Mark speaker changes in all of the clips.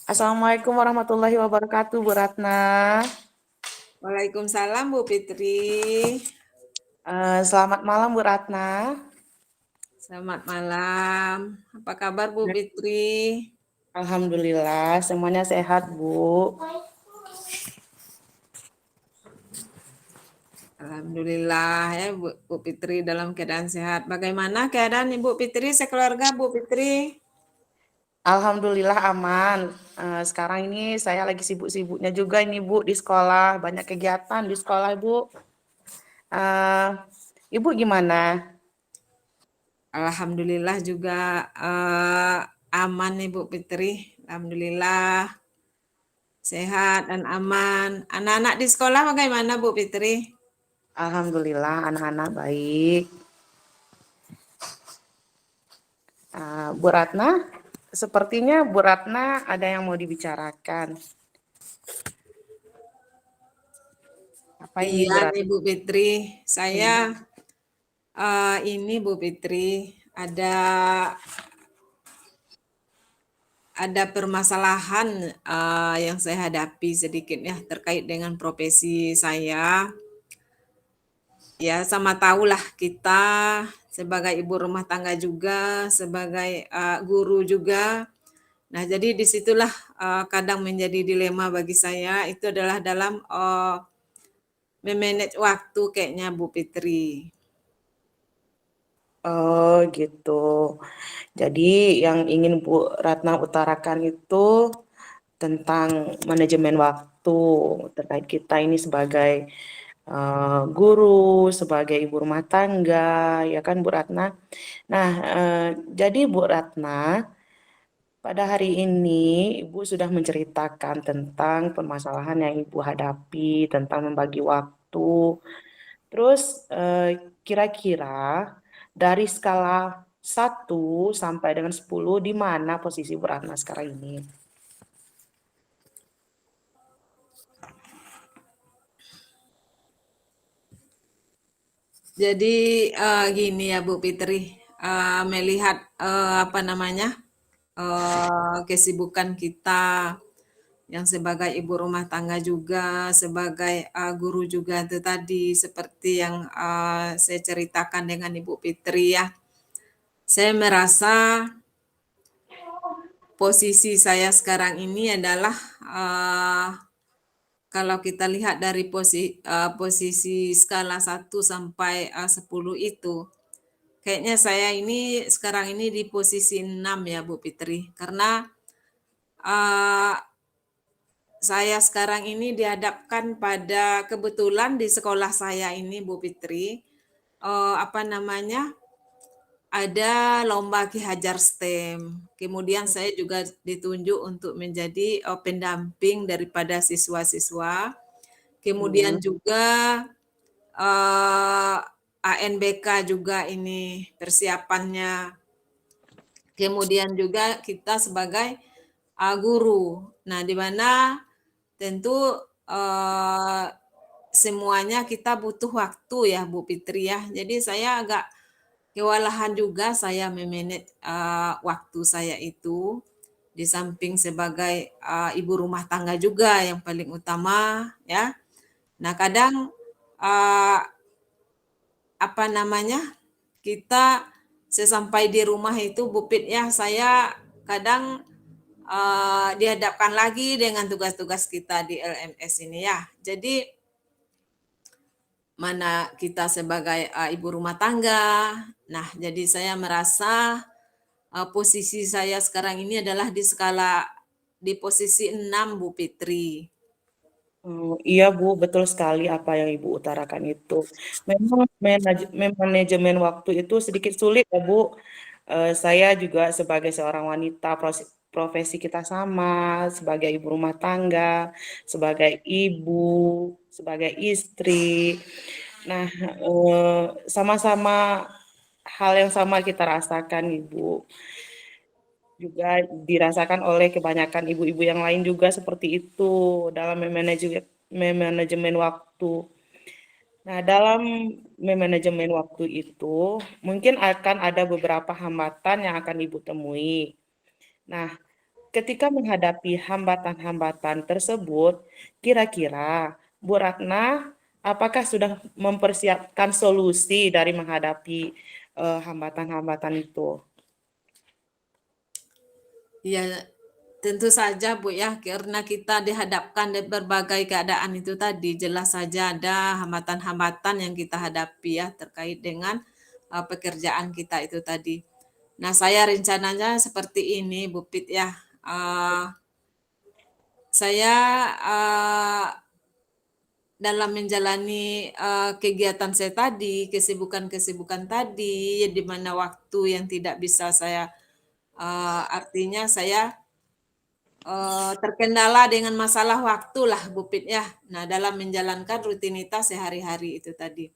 Speaker 1: Assalamualaikum warahmatullahi wabarakatuh, Bu Ratna.
Speaker 2: Waalaikumsalam Bu Fitri.
Speaker 1: Selamat malam, Bu Ratna.
Speaker 2: Selamat malam. Apa kabar Bu Fitri?
Speaker 1: Alhamdulillah, semuanya sehat, Bu.
Speaker 2: Alhamdulillah ya Bu Fitri dalam keadaan sehat. Bagaimana keadaan Ibu Fitri sekeluarga Bu Fitri?
Speaker 1: Alhamdulillah aman. Sekarang ini saya lagi sibuk-sibuknya juga ini, Bu, di sekolah. Banyak kegiatan di sekolah, Bu. Eh, Ibu gimana?
Speaker 2: Alhamdulillah juga aman nih Bu Fitri. Alhamdulillah sehat dan aman. Anak-anak di sekolah bagaimana Bu Fitri?
Speaker 1: Alhamdulillah anak-anak baik. Bu Ratna, sepertinya Bu Ratna ada yang mau dibicarakan. Apa ini,
Speaker 2: Iya
Speaker 1: Bu
Speaker 2: nih
Speaker 1: Ratna?
Speaker 2: Bu Fitri, saya ini Bu Fitri ada permasalahan yang saya hadapi sedikit ya terkait dengan profesi saya. Ya, sama tahulah kita sebagai ibu rumah tangga juga, sebagai guru juga. Nah, jadi disitulah kadang menjadi dilema bagi saya itu adalah dalam memanage waktu kayaknya Bu Fitri.
Speaker 1: Oh, gitu. Jadi yang ingin Bu Ratna utarakan itu tentang manajemen waktu terkait kita ini sebagai guru, sebagai ibu rumah tangga, ya kan Bu Ratna? Nah, jadi Bu Ratna, pada hari ini Ibu sudah menceritakan tentang permasalahan yang Ibu hadapi, tentang membagi waktu. Terus kira-kira dari skala 1 sampai dengan 10 di mana posisi Bu Ratna sekarang ini?
Speaker 2: Jadi gini ya Bu Fitri, melihat apa namanya kesibukan kita yang sebagai ibu rumah tangga juga, sebagai guru juga itu tadi seperti yang saya ceritakan dengan Ibu Fitri ya. Saya merasa posisi saya sekarang ini adalah kalau kita lihat dari posisi skala 1 sampai 10 itu, kayaknya saya ini sekarang ini di posisi 6 ya Bu Fitri, karena uh, saya sekarang ini dihadapkan pada kebetulan di sekolah saya ini Bu Fitri, apa namanya, ada lomba Ki Hajar STEM. Kemudian saya juga ditunjuk untuk menjadi pendamping daripada siswa-siswa. Kemudian
Speaker 1: Hmm.
Speaker 2: juga eh, ANBK juga ini persiapannya. Kemudian juga kita sebagai guru. Nah, di mana tentu eh, semuanya kita butuh waktu ya Bu Fitri ya. Jadi saya agak kewalahan juga saya memanage waktu saya itu di samping sebagai ibu rumah tangga juga yang paling utama ya. Nah, kadang uh, apa namanya kita sesampai di rumah itu Bu Fit ya saya kadang dihadapkan lagi dengan tugas-tugas kita di LMS ini ya. Jadi mana kita sebagai ibu rumah tangga. Nah, jadi saya merasa posisi saya sekarang ini adalah di posisi 6 Bu Fitri.
Speaker 1: Iya Bu, betul sekali apa yang Ibu utarakan itu. Memang manajemen waktu itu sedikit sulit ya Bu. Saya juga sebagai seorang wanita, profesi kita sama, sebagai ibu rumah tangga, sebagai ibu, sebagai istri. Nah, sama-sama hal yang sama kita rasakan Ibu. Juga dirasakan oleh kebanyakan ibu-ibu yang lain juga seperti itu dalam memanajemen waktu. Nah, dalam memanajemen waktu itu mungkin akan ada beberapa hambatan yang akan Ibu temui. Nah, ketika menghadapi hambatan-hambatan tersebut, kira-kira Bu Ratna apakah sudah mempersiapkan solusi dari menghadapi hambatan-hambatan itu?
Speaker 2: Ya, tentu saja Bu ya, karena kita dihadapkan di berbagai keadaan itu tadi, jelas saja ada hambatan-hambatan yang kita hadapi ya terkait dengan pekerjaan kita itu tadi. Nah, saya rencananya seperti ini Bu Pit ya. Eh, saya dalam menjalani kegiatan saya tadi, kesibukan-kesibukan tadi, di mana waktu yang tidak bisa saya, artinya saya terkendala dengan masalah waktu lah Bu Pit ya. Nah, dalam menjalankan rutinitas sehari-hari itu tadi.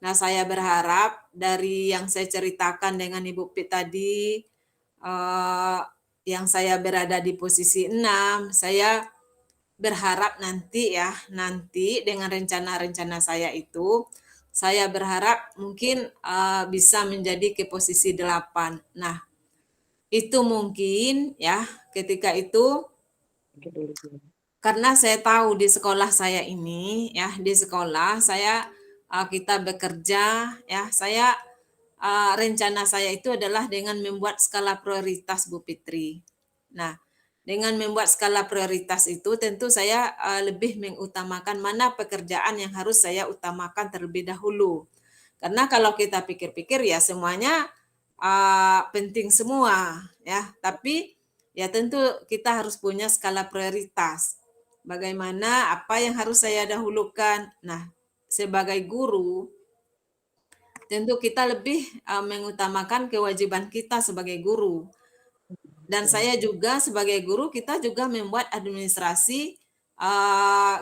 Speaker 2: Nah, saya berharap dari yang saya ceritakan dengan Ibu Pit tadi, yang saya berada di posisi 6, saya berharap nanti ya, nanti dengan rencana-rencana saya itu, saya berharap mungkin bisa menjadi ke posisi 8. Nah, itu mungkin ya, ketika itu karena saya tahu di sekolah saya ini ya, di sekolah saya kita bekerja ya, saya rencana saya itu adalah dengan membuat skala prioritas Bu Fitri. Nah, dengan membuat skala prioritas itu tentu saya lebih mengutamakan mana pekerjaan yang harus saya utamakan terlebih dahulu. Karena kalau kita pikir-pikir ya semuanya penting semua ya, tapi ya tentu kita harus punya skala prioritas. Bagaimana apa yang harus saya dahulukan. Nah, sebagai guru tentu kita lebih mengutamakan kewajiban kita sebagai guru. Dan saya juga sebagai guru, kita juga membuat administrasi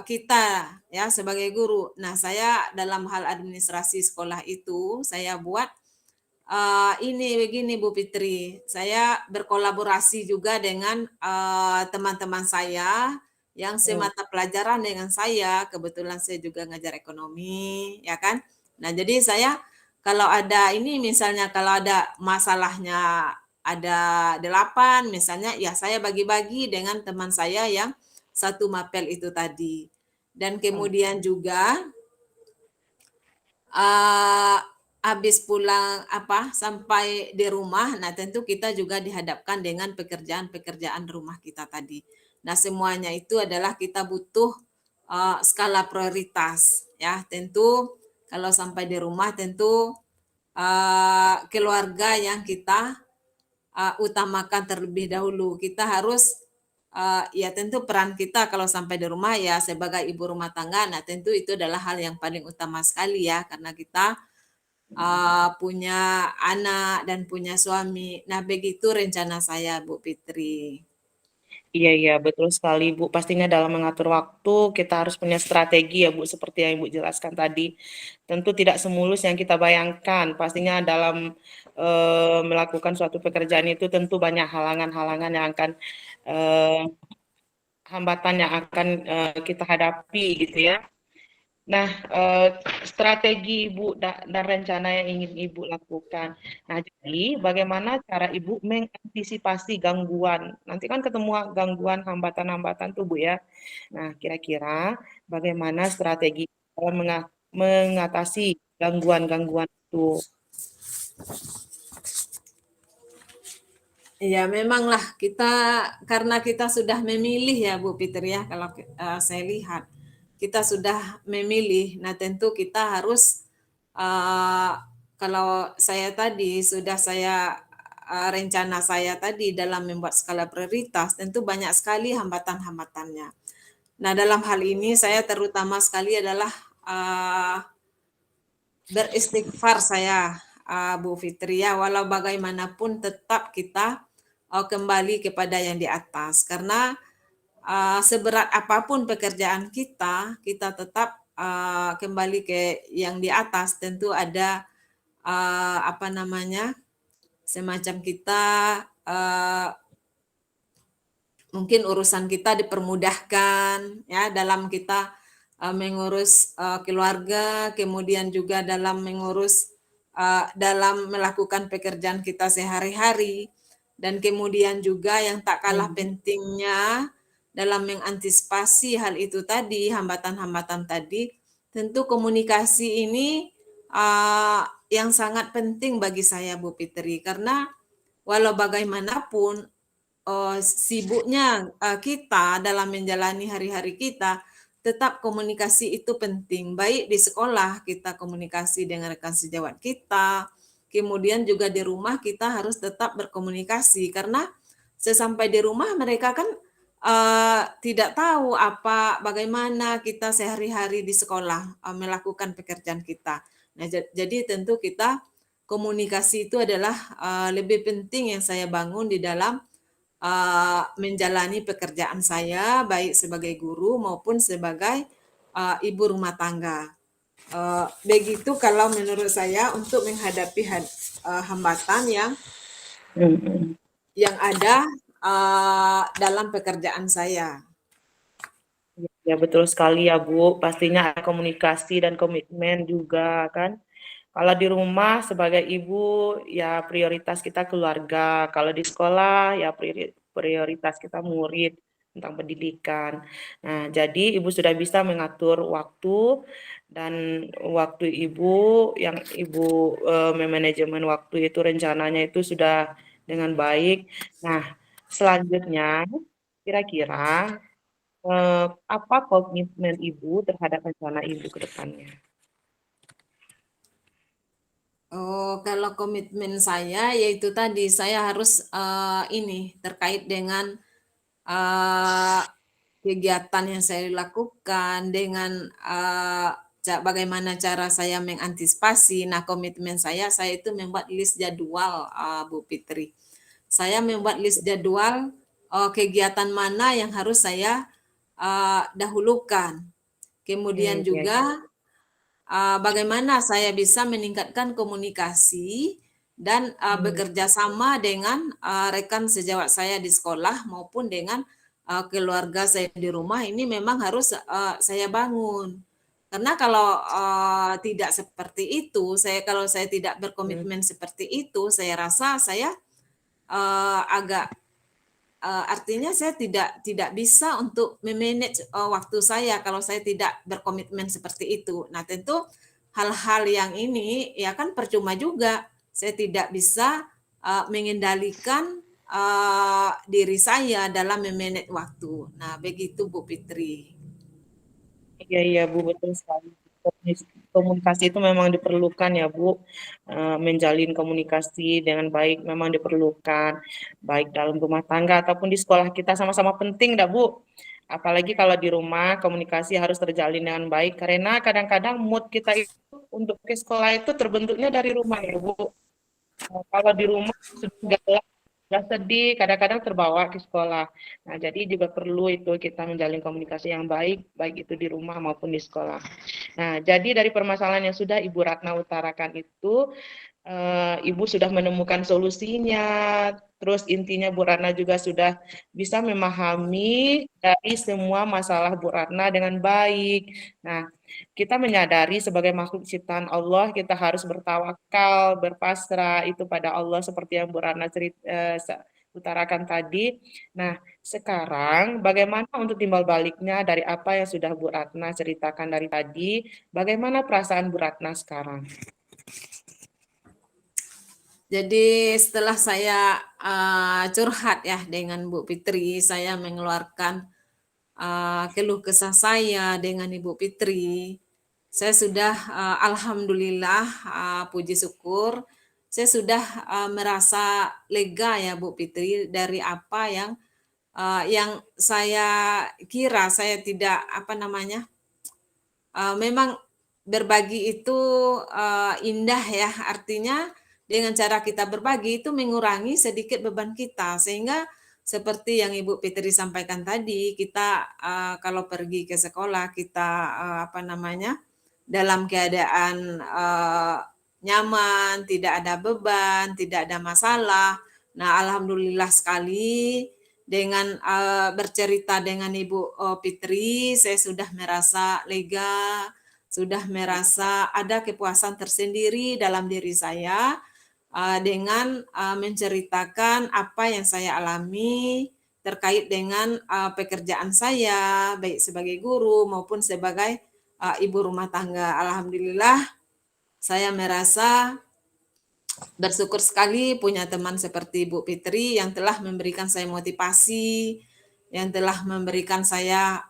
Speaker 2: kita ya sebagai guru. Nah, saya dalam hal administrasi sekolah itu, saya buat ini begini Bu Fitri, saya berkolaborasi juga dengan teman-teman saya yang semata pelajaran dengan saya. Kebetulan saya juga ngajar ekonomi, ya kan? Nah, jadi saya kalau ada ini misalnya kalau ada masalahnya ada 8 misalnya, ya saya bagi-bagi dengan teman saya yang satu mapel itu tadi. Dan kemudian juga habis pulang sampai di rumah, nah tentu kita juga dihadapkan dengan pekerjaan-pekerjaan rumah kita tadi. Nah, semuanya itu adalah kita butuh skala prioritas ya. Tentu kalau sampai di rumah tentu keluarga yang kita utamakan terlebih dahulu. Kita harus ya tentu peran kita kalau sampai di rumah ya sebagai ibu rumah tangga. Nah, tentu itu adalah hal yang paling utama sekali ya karena kita punya anak dan punya suami. Nah, begitu rencana saya, Bu Fitri.
Speaker 1: Iya, iya, betul sekali, Bu. Pastinya dalam mengatur waktu, kita harus punya strategi ya, Bu, seperti yang Ibu jelaskan tadi. Tentu tidak semulus yang kita bayangkan. Pastinya dalam melakukan suatu pekerjaan itu tentu banyak halangan-halangan yang akan eh, hambatan yang akan kita hadapi gitu ya. Nah, strategi Ibu dan rencana yang ingin Ibu lakukan. Nah, jadi bagaimana cara Ibu mengantisipasi gangguan? Nanti kan ketemu gangguan, hambatan-hambatan tuh Bu ya. Nah, kira-kira bagaimana strategi dalam mengatasi gangguan-gangguan itu?
Speaker 2: Ya, memanglah kita karena kita sudah memilih ya Bu Fitri ya kalau saya lihat kita sudah memilih. Nah, tentu kita harus kalau saya tadi sudah saya rencana saya tadi dalam membuat skala prioritas tentu banyak sekali hambatan-hambatannya. Nah, dalam hal ini saya terutama sekali adalah beristighfar saya, Bu Fitri ya, walau bagaimanapun tetap kita kembali kepada yang di atas. Karena seberat apapun pekerjaan kita, kita tetap kembali ke yang di atas. Tentu ada semacam kita mungkin urusan kita dipermudahkan ya dalam kita mengurus keluarga, kemudian juga dalam mengurus dalam melakukan pekerjaan kita sehari-hari. Dan kemudian juga yang tak kalah
Speaker 1: Mhm.
Speaker 2: pentingnya dalam mengantisipasi hal itu tadi, hambatan-hambatan tadi, tentu komunikasi ini yang sangat penting bagi saya, Bu Fitri, karena walau bagaimanapun sibuknya kita dalam menjalani hari-hari kita, tetap komunikasi itu penting. Baik di sekolah kita komunikasi dengan rekan sejawat kita, kemudian juga di rumah kita harus tetap berkomunikasi karena sesampai di rumah mereka kan tidak tahu bagaimana kita sehari-hari di sekolah melakukan pekerjaan kita. Nah, jadi tentu kita komunikasi itu adalah lebih penting yang saya bangun di dalam menjalani pekerjaan saya baik sebagai guru maupun sebagai ibu rumah tangga. Begitu kalau menurut saya untuk menghadapi hambatan
Speaker 1: Mhm.
Speaker 2: yang ada dalam pekerjaan saya.
Speaker 1: Ya betul sekali ya Bu, pastinya ada komunikasi dan komitmen juga kan. Kalau di rumah sebagai ibu ya prioritas kita keluarga, kalau di sekolah ya prioritas kita murid tentang pendidikan. Nah, jadi ibu sudah bisa mengatur waktu dan waktu ibu yang ibu memanajemen waktu itu rencananya itu sudah dengan baik. Nah, selanjutnya kira-kira apa komitmen ibu terhadap rencana ibu ke depannya?
Speaker 2: Oh, kalau komitmen saya yaitu tadi saya harus ini terkait dengan eh, kegiatan yang saya lakukan dengan bagaimana cara saya mengantisipasi. Nah, komitmen saya itu membuat list jadwal, Bu Fitri. Saya membuat list jadwal kegiatan mana yang harus saya dahulukan. Kemudian
Speaker 1: Iya, iya.
Speaker 2: juga bagaimana saya bisa meningkatkan komunikasi dan
Speaker 1: Hmm,
Speaker 2: bekerja sama dengan rekan sejawat saya di sekolah maupun dengan keluarga saya di rumah ini memang harus saya bangun. Karena kalau tidak seperti itu, kalau saya tidak
Speaker 1: hmm,
Speaker 2: berkomitmen seperti itu, saya rasa saya agak artinya saya tidak bisa untuk memanage waktu saya kalau saya tidak berkomitmen seperti itu. Nah, tentu hal-hal yang ini ya kan percuma juga. Saya tidak bisa mengendalikan diri saya dalam memanage waktu. Nah, begitu Bu Fitri.
Speaker 1: iya, iya, Bu, betul sekali. Komunikasi itu memang diperlukan ya, Bu. Menjalin komunikasi dengan baik memang diperlukan, baik dalam rumah tangga ataupun di sekolah kita sama-sama penting, dah, Bu. Apalagi kalau di rumah komunikasi harus terjalin dengan baik, karena kadang-kadang mood kita itu untuk ke sekolah itu terbentuknya dari rumah ya, Bu. Kalau di rumah sudah galau, sudah sedih, kadang-kadang terbawa ke sekolah. Nah, jadi juga perlu itu kita menjalin komunikasi yang baik, baik itu di rumah maupun di sekolah. Nah, jadi dari permasalahan yang sudah Ibu Ratna utarakan itu, Ibu sudah menemukan solusinya, terus intinya Bu Ratna juga sudah bisa memahami dari semua masalah Bu Ratna dengan baik. Nah, kita menyadari sebagai makhluk ciptaan Allah, kita harus bertawakal, berpasrah itu pada Allah seperti yang Bu Ratna utarakan tadi. Nah, sekarang bagaimana untuk timbal baliknya dari apa yang sudah Bu Ratna ceritakan dari tadi, bagaimana perasaan Bu Ratna sekarang?
Speaker 2: Jadi setelah saya curhat ya dengan Bu Fitri, saya mengeluarkan keluh kesah saya dengan Ibu Fitri. Saya sudah alhamdulillah puji syukur saya sudah merasa lega ya Bu Fitri dari apa yang saya kira saya tidak apa namanya memang berbagi itu indah ya, artinya dengan cara kita berbagi itu mengurangi sedikit beban kita, sehingga seperti yang Ibu Fitri sampaikan tadi, kita kalau pergi ke sekolah kita apa namanya dalam keadaan nyaman, tidak ada beban, tidak ada masalah. Nah, alhamdulillah sekali dengan bercerita dengan Ibu Fitri, saya sudah merasa lega, sudah merasa ada kepuasan tersendiri dalam diri saya dengan menceritakan apa yang saya alami terkait dengan pekerjaan saya, baik sebagai guru maupun sebagai ibu rumah tangga. Alhamdulillah, saya merasa bersyukur sekali punya teman seperti Bu Fitri yang telah memberikan saya motivasi, yang telah memberikan saya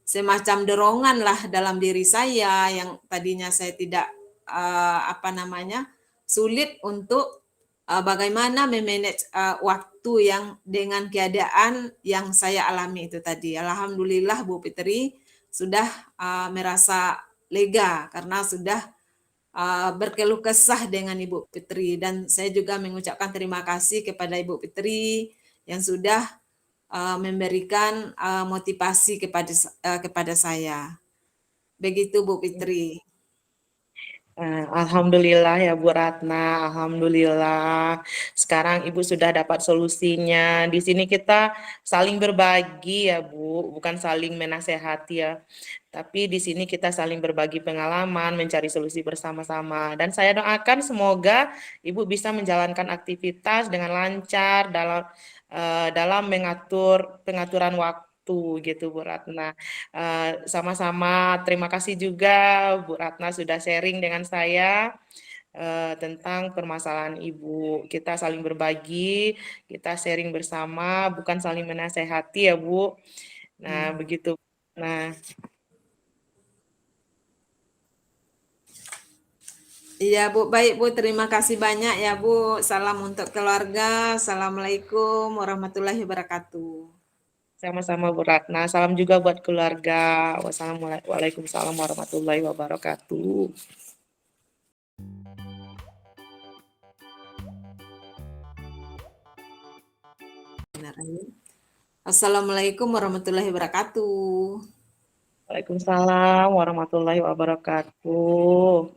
Speaker 2: semacam dorongan lah dalam diri saya yang tadinya saya tidak sulit untuk bagaimana memanage waktu yang dengan keadaan yang saya alami itu tadi. Alhamdulillah Bu Fitri sudah merasa lega karena sudah berkeluh kesah dengan Ibu Fitri, dan saya juga mengucapkan terima kasih kepada Ibu Fitri yang sudah memberikan motivasi kepada saya. Begitu Bu Fitri.
Speaker 1: Alhamdulillah ya Bu Ratna, alhamdulillah. Sekarang Ibu sudah dapat solusinya. Di sini kita saling berbagi ya Bu, bukan saling menasehati ya. Tapi di sini kita saling berbagi pengalaman, mencari solusi bersama-sama. Dan saya doakan semoga Ibu bisa menjalankan aktivitas dengan lancar dalam mengatur pengaturan waktu gitu Bu Ratna. Sama-sama terima kasih juga Bu Ratna sudah sharing dengan saya tentang permasalahan Ibu. Kita saling berbagi, kita sharing bersama, bukan saling menasehati ya Bu. Nah, begitu. Nah,
Speaker 2: Iya Bu, baik Bu, terima kasih banyak ya Bu. Salam untuk keluarga. Assalamualaikum warahmatullahi wabarakatuh.
Speaker 1: sama-sama Bu Ratna. Salam juga buat keluarga. Wassalamualaikum warahmatullahi wabarakatuh.
Speaker 2: Assalamualaikum warahmatullahi wabarakatuh.
Speaker 1: Waalaikumsalam warahmatullahi wabarakatuh.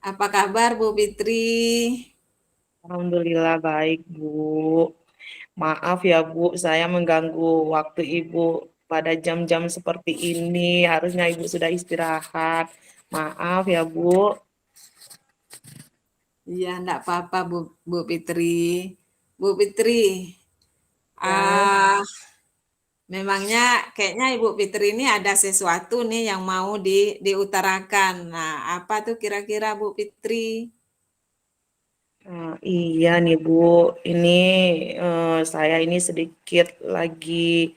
Speaker 2: Apa kabar Bu Fitri?
Speaker 1: Alhamdulillah baik Bu. Maaf ya Bu, saya mengganggu waktu Ibu pada jam-jam seperti ini. Harusnya Ibu sudah istirahat. Maaf ya Bu.
Speaker 2: Iya, enggak apa-apa Bu Fitri. Bu Fitri,
Speaker 1: Ya,
Speaker 2: ah memangnya kayaknya Ibu Fitri ini ada sesuatu nih yang mau diutarakan. Nah, apa tuh kira-kira Bu Fitri?
Speaker 1: iya nih Bu. Ini saya ini sedikit lagi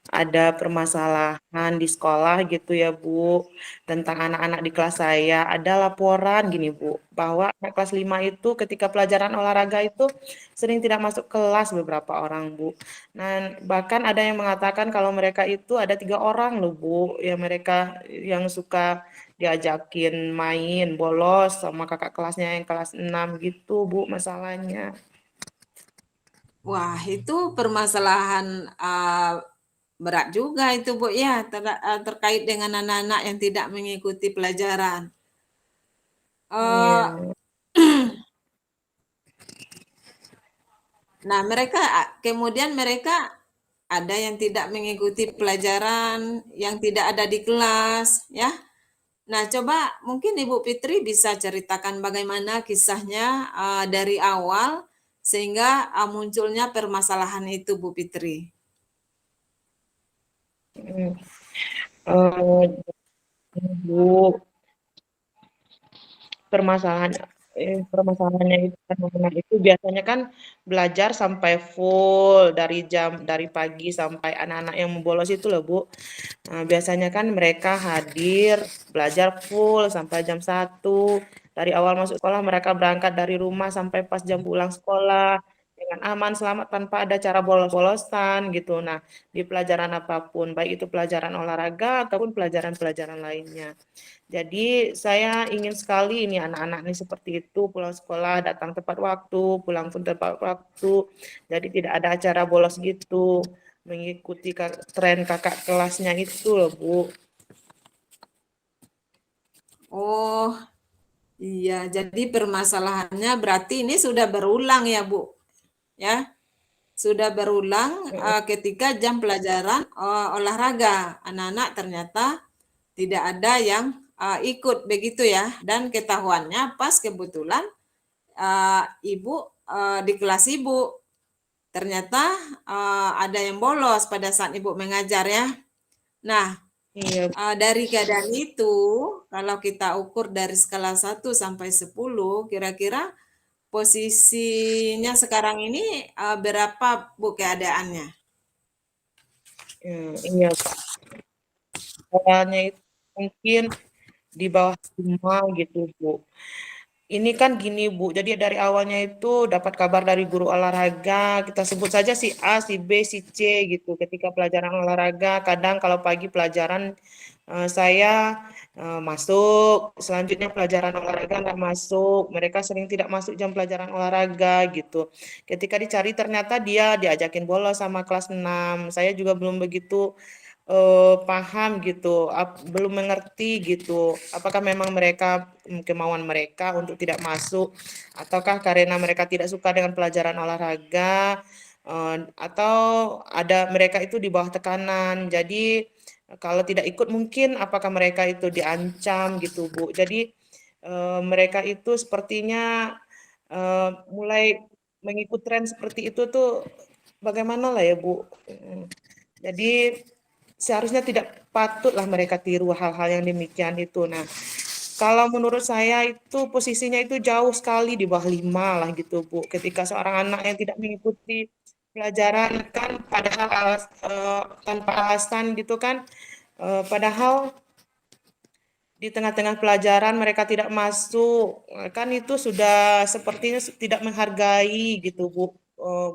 Speaker 1: ada permasalahan di sekolah gitu ya Bu, tentang anak-anak di kelas saya. Ada laporan gini Bu, bahwa anak kelas 5 itu ketika pelajaran olahraga itu sering tidak masuk kelas beberapa orang Bu. Nah, bahkan ada yang mengatakan kalau mereka itu ada 3 orang loh Bu, yang mereka yang suka diajakin main bolos sama kakak kelasnya yang kelas 6 gitu Bu masalahnya.
Speaker 2: Wah, itu permasalahan berat juga itu Bu ya, terkait dengan anak-anak yang tidak mengikuti pelajaran.
Speaker 1: Iya.
Speaker 2: Eh, Nah, kemudian mereka ada yang tidak mengikuti pelajaran, yang tidak ada di kelas, ya. Nah, coba mungkin Ibu Fitri bisa ceritakan bagaimana kisahnya dari awal sehingga munculnya permasalahan itu, Bu Fitri.
Speaker 1: Mm. Eh, Bu, permasalahan permasalahannya itu anak-anak itu biasanya kan belajar sampai full dari pagi sampai anak-anak yang bolos itu loh Bu. Nah, biasanya kan mereka hadir belajar full sampai jam 1. Dari awal masuk sekolah mereka berangkat dari rumah sampai pas jam pulang sekolah dengan aman selamat tanpa ada cara bolos-bolosan gitu. Nah, di pelajaran apapun baik itu pelajaran olahraga ataupun pelajaran-pelajaran lainnya. Jadi saya ingin sekali ini anak-anak ini seperti itu, pulang sekolah datang tepat waktu, pulang pun tepat waktu. Jadi tidak ada acara bolos gitu, mengikuti tren kakak kelasnya itu loh Bu.
Speaker 2: Oh, iya. Jadi permasalahannya berarti ini sudah berulang ya, Bu? Ya, sudah berulang ketika jam pelajaran olahraga. Anak-anak ternyata tidak ada yang ikut begitu ya. Dan ketahuannya pas kebetulan ibu di kelas ibu ternyata ada yang bolos pada saat ibu mengajar ya. Nah,
Speaker 1: Iya,
Speaker 2: dari keadaan itu, kalau kita ukur dari skala 1 sampai 10, kira-kira posisinya sekarang ini berapa Bu keadaannya?
Speaker 1: iya. Awalnya itu mungkin di bawah 5 gitu, Bu. Ini kan gini Bu, jadi dari awalnya itu dapat kabar dari guru olahraga, kita sebut saja si A, si B, si C gitu. Ketika pelajaran olahraga, kadang kalau pagi pelajaran saya masuk, selanjutnya pelajaran olahraga nggak masuk. Mereka sering tidak masuk jam pelajaran olahraga gitu. Ketika dicari ternyata dia diajakin bolos sama kelas 6. Saya juga belum begitu paham gitu, belum mengerti gitu. Apakah memang mereka kemauan mereka untuk tidak masuk, ataukah karena mereka tidak suka dengan pelajaran olahraga, atau ada mereka itu di bawah tekanan. Jadi kalau tidak ikut mungkin apakah mereka itu diancam gitu, Bu. Jadi mereka itu sepertinya mulai mengikut tren seperti itu tuh bagaimana lah ya, Bu. Jadi seharusnya tidak patutlah mereka tiru hal-hal yang demikian itu. Nah, kalau menurut saya itu posisinya itu jauh sekali di bawah 5 lah gitu, Bu. Ketika seorang anak yang tidak mengikuti pelajaran kan padahal tanpa alasan gitu kan, padahal di tengah-tengah pelajaran mereka tidak masuk, kan itu sudah sepertinya tidak menghargai gitu Bu,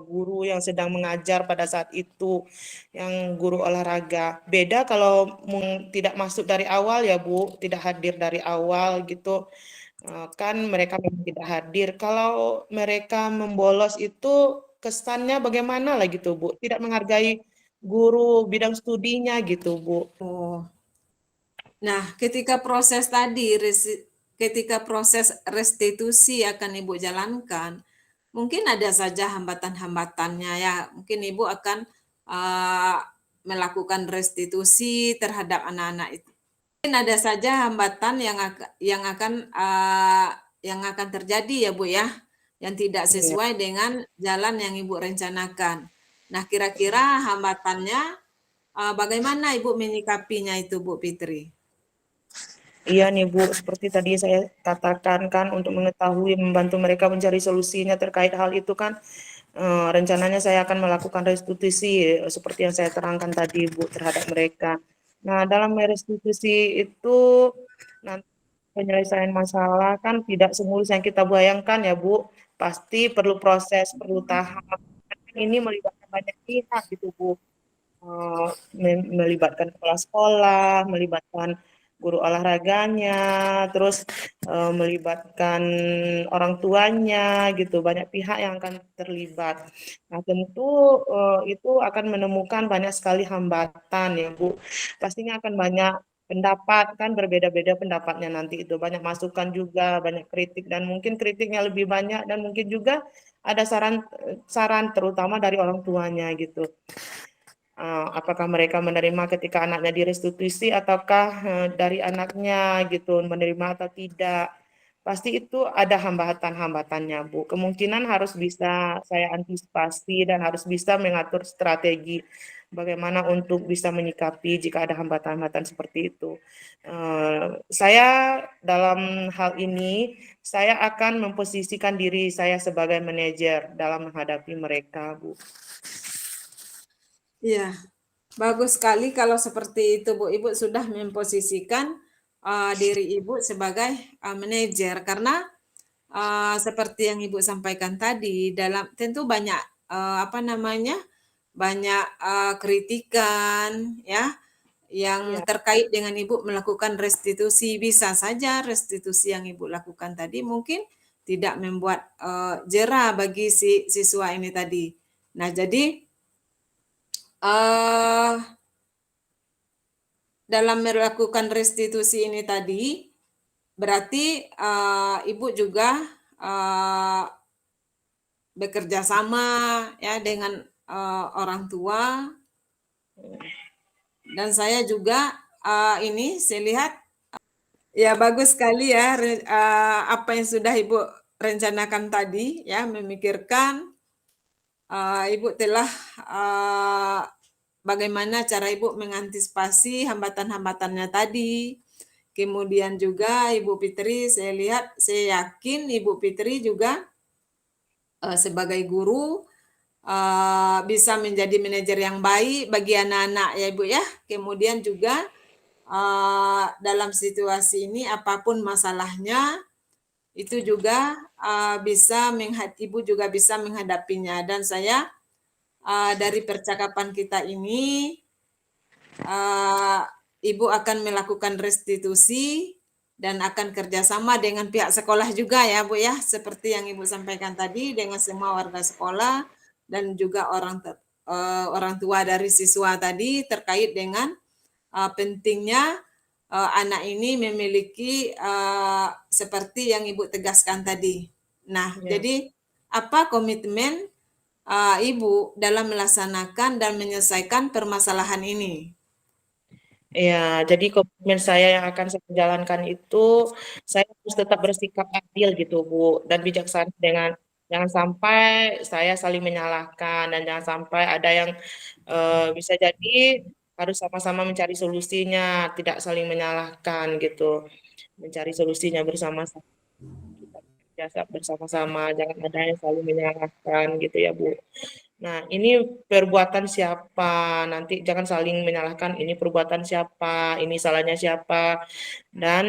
Speaker 1: guru yang sedang mengajar pada saat itu, yang guru olahraga. Beda kalau tidak masuk dari awal ya Bu, tidak hadir dari awal gitu. Kan mereka memang tidak hadir. Kalau mereka membolos itu kesannya bagaimana lah gitu Bu, tidak menghargai guru bidang studinya gitu Bu.
Speaker 2: Oh, nah ketika proses restitusi akan Ibu jalankan, mungkin ada saja hambatan-hambatannya ya. Mungkin Ibu akan uh, melakukan restitusi terhadap anak-anak itu. Mungkin ada saja hambatan yang akan terjadi ya Bu ya, yang tidak
Speaker 1: Iya.
Speaker 2: sesuai dengan jalan yang Ibu rencanakan. Nah, kira-kira hambatannya bagaimana Ibu menyikapinya itu Bu Fitri?
Speaker 1: Iya nih Bu, seperti tadi saya katakan kan untuk mengetahui membantu mereka mencari solusinya terkait hal itu kan rencananya saya akan melakukan restitusi seperti yang saya terangkan tadi Bu terhadap mereka. Nah, dalam restitusi itu nanti penyelesaian masalah kan tidak semulus yang kita bayangkan ya Bu. Pasti perlu proses, perlu tahap. Ini melibatkan banyak pihak gitu Bu, eh, melibatkan kepala sekolah, melibatkan guru olahraganya, terus melibatkan orang tuanya gitu, banyak pihak yang akan terlibat. Nah, tentu itu akan menemukan banyak sekali hambatan ya, Bu. Pastinya akan banyak pendapat kan berbeda-beda pendapatnya nanti itu banyak masukan juga banyak kritik dan mungkin kritiknya lebih banyak dan mungkin juga ada saran terutama dari orang tuanya gitu. Apakah mereka menerima ketika anaknya direstitusi ataukah dari anaknya gitu menerima atau tidak. Pasti itu ada hambatan-hambatannya, Bu. Kemungkinan harus bisa saya antisipasi dan harus bisa mengatur strategi bagaimana untuk bisa menyikapi jika ada hambatan-hambatan seperti itu. Saya dalam hal ini, saya akan memposisikan diri saya sebagai manajer dalam menghadapi mereka, Bu.
Speaker 2: Iya, bagus sekali kalau seperti itu, Bu. Ibu sudah memposisikan diri Ibu sebagai manajer karena seperti yang Ibu sampaikan tadi, dalam tentu banyak apa namanya, banyak kritikan ya yang
Speaker 1: Ya,
Speaker 2: terkait dengan Ibu melakukan restitusi. Bisa saja restitusi yang Ibu lakukan tadi mungkin tidak membuat jera bagi si siswa ini tadi. Nah, jadi eh dalam melakukan restitusi ini tadi, berarti Ibu juga uh, bekerja sama ya dengan orang tua dan saya juga ini saya lihat Ya, bagus sekali ya apa yang sudah Ibu rencanakan tadi ya, memikirkan Ibu telah bagaimana cara Ibu mengantisipasi hambatan-hambatannya tadi. Kemudian juga Ibu Fitri, saya yakin Ibu Fitri juga sebagai guru bisa menjadi manajer yang baik bagi anak-anak ya Ibu ya. Kemudian juga dalam situasi ini apapun masalahnya itu juga Ibu juga bisa menghadapinya. Dan saya dari percakapan kita ini Ibu akan melakukan restitusi dan akan kerjasama dengan pihak sekolah juga ya Bu ya, seperti yang Ibu sampaikan tadi dengan semua warga sekolah dan juga orang tua dari siswa tadi terkait dengan pentingnya anak ini memiliki seperti yang Ibu tegaskan tadi. Nah,
Speaker 1: Ya.
Speaker 2: jadi apa komitmen Ibu dalam melaksanakan dan menyelesaikan permasalahan ini?
Speaker 1: Ya, jadi komitmen saya yang akan saya jalankan itu, saya harus tetap bersikap adil gitu, Bu, dan bijaksana dengan jangan sampai saya saling menyalahkan dan jangan sampai ada yang bisa jadi harus sama-sama mencari solusinya, tidak saling menyalahkan gitu, mencari solusinya bersama-sama, kita kerja bersama-sama, jangan ada yang saling menyalahkan gitu ya, Bu. Nah, ini perbuatan siapa? Nanti jangan saling menyalahkan ini perbuatan siapa, ini salahnya siapa. Dan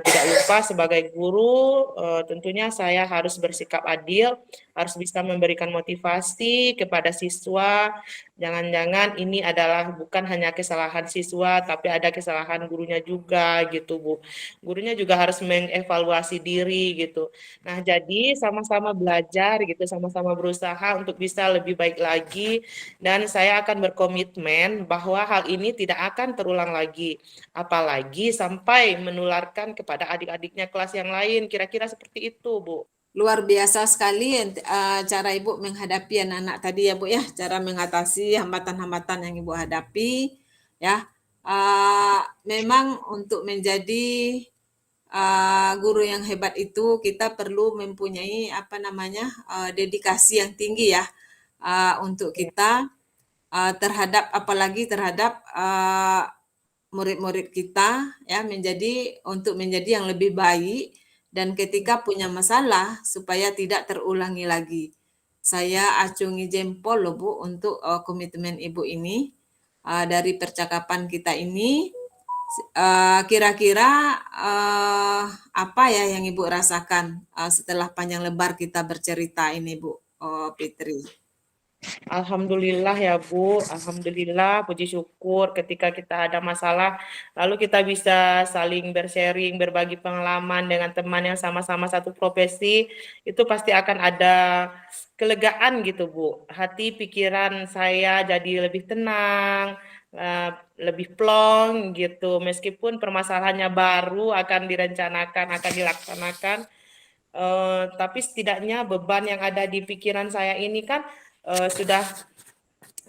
Speaker 1: tidak lupa sebagai guru tentunya saya harus bersikap adil, harus bisa memberikan motivasi kepada siswa. Jangan-jangan ini adalah bukan hanya kesalahan siswa, tapi ada kesalahan gurunya juga gitu, Bu. Gurunya juga harus mengevaluasi diri gitu. Nah, jadi sama-sama belajar gitu, sama-sama berusaha untuk bisa lebih baik lagi dan saya akan berkomitmen bahwa hal ini tidak akan terulang lagi. Apalagi sampai menularkan kepada adik-adiknya kelas yang lain. Kira-kira seperti itu, Bu.
Speaker 2: Luar biasa sekali cara Ibu menghadapi anak-anak tadi ya Bu ya, cara mengatasi hambatan-hambatan yang Ibu hadapi ya. Memang untuk menjadi guru yang hebat itu kita perlu mempunyai apa namanya dedikasi yang tinggi ya untuk kita terhadap apalagi terhadap murid-murid kita ya untuk menjadi yang lebih baik dan ketika punya masalah supaya tidak terulangi lagi. Saya acungi jempol loh Bu untuk komitmen Ibu ini dari percakapan kita ini. Kira-kira apa ya yang Ibu rasakan setelah panjang lebar kita bercerita ini Bu Fitri?
Speaker 1: Alhamdulillah ya Bu, Alhamdulillah, puji syukur ketika kita ada masalah, lalu kita bisa saling bersharing, berbagi pengalaman dengan teman yang sama-sama satu profesi, itu pasti akan ada kelegaan gitu Bu. Hati pikiran saya jadi lebih tenang, lebih plong gitu. Meskipun permasalahannya baru akan direncanakan, akan dilaksanakan, tapi setidaknya beban yang ada di pikiran saya ini kan sudah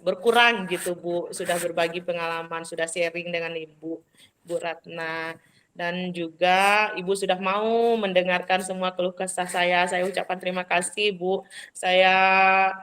Speaker 1: berkurang gitu Bu, sudah berbagi pengalaman, sudah sharing dengan Ibu, Bu Ratna. Dan juga Ibu sudah mau mendengarkan semua keluh kesah saya. Saya ucapkan terima kasih Bu. Saya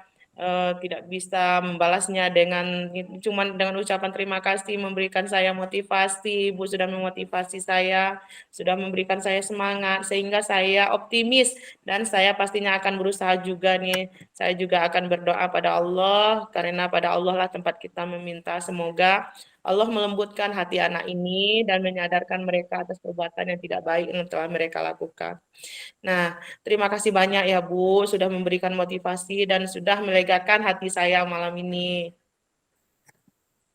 Speaker 1: tidak bisa membalasnya dengan cuman dengan ucapan terima kasih, memberikan saya motivasi. Ibu sudah memotivasi saya, sudah memberikan saya semangat sehingga saya optimis dan saya pastinya akan berusaha juga nih. Saya juga akan berdoa pada Allah karena pada Allah lah tempat kita meminta. Semoga Allah melembutkan hati anak ini dan menyadarkan mereka atas perbuatan yang tidak baik yang telah mereka lakukan. Nah, terima kasih banyak ya Bu, sudah memberikan motivasi dan sudah melegakan hati saya malam ini.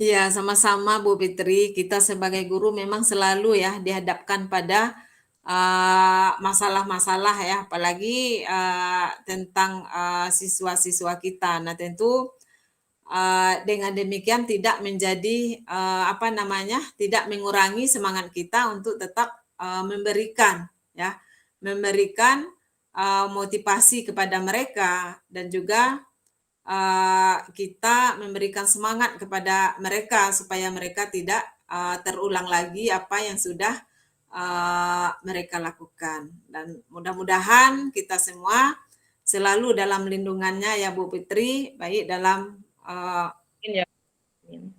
Speaker 2: Iya, sama-sama Bu Fitri. Kita sebagai guru memang selalu ya dihadapkan pada masalah-masalah ya, apalagi tentang siswa-siswa kita. Nah, tentu dengan demikian tidak menjadi apa namanya, tidak mengurangi semangat kita untuk tetap memberikan ya, memberikan motivasi kepada mereka dan juga kita memberikan semangat kepada mereka supaya mereka tidak terulang lagi apa yang sudah mereka lakukan. Dan mudah-mudahan kita semua selalu dalam lindungannya ya Bu Fitri, baik dalam
Speaker 1: Ya. Amin.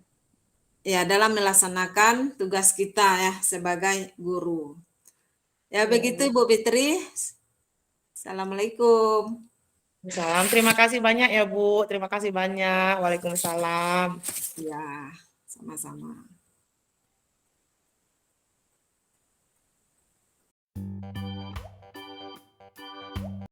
Speaker 2: ya dalam melaksanakan tugas kita ya sebagai guru. Ya
Speaker 1: Ya,
Speaker 2: begitu Bu Fitri. Assalamualaikum.
Speaker 1: Salam. Terima kasih banyak ya Bu. Terima kasih banyak. Waalaikumsalam.
Speaker 2: Ya, sama-sama.